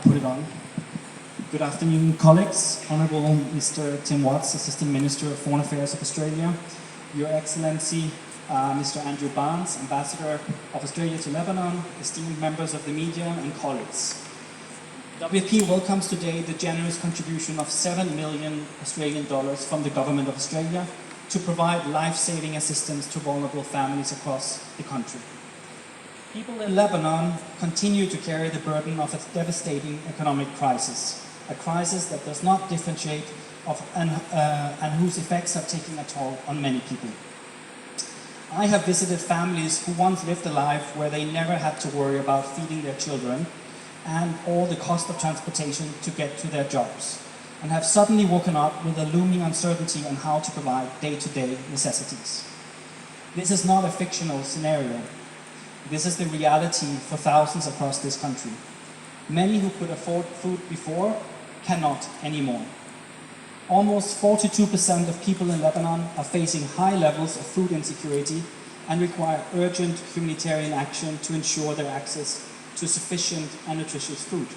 put it on. Good afternoon, colleagues. Honourable Mr. Tim Watts, Assistant Minister of Foreign Affairs of Australia, Your Excellency, Mr. Andrew Barnes, Ambassador of Australia to Lebanon, esteemed members of the media and colleagues. WFP welcomes today the generous contribution of $7 million Australian dollars from the Government of Australia to provide life-saving assistance to vulnerable families across the country. People in Lebanon continue to carry the burden of a devastating economic crisis, a crisis that does not differentiate and whose effects are taking a toll on many people. I have visited families who once lived a life where they never had to worry about feeding their children and all the cost of transportation to get to their jobs, and have suddenly woken up with a looming uncertainty on how to provide day-to-day necessities. This is not a fictional scenario. This is the reality for thousands across this country. Many who could afford food before cannot anymore. Almost 42% of people in Lebanon are facing high levels of food insecurity and require urgent humanitarian action to ensure their access to sufficient and nutritious food.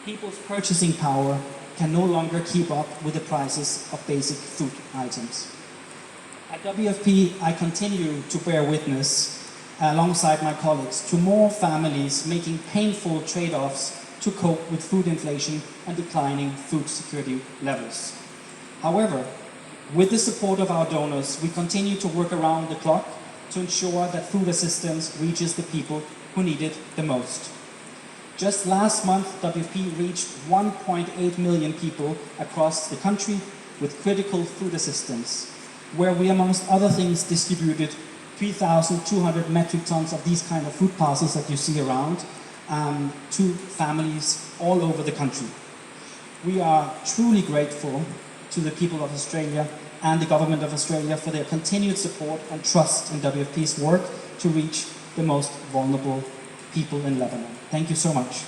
People's purchasing power can no longer keep up with the prices of basic food items. At WFP, I continue to bear witness, alongside my colleagues, to more families making painful trade-offs to cope with food inflation and declining food security levels. However, with the support of our donors, we continue to work around the clock to ensure that food assistance reaches the people who need it the most. Just last month, WFP reached 1.8 million people across the country with critical food assistance, where we, amongst other things, distributed 3,200 metric tons of these kind of food parcels that you see around to families all over the country. We are truly grateful to the people of Australia and the Government of Australia for their continued support and trust in WFP's work to reach the most vulnerable people in Lebanon. Thank you so much.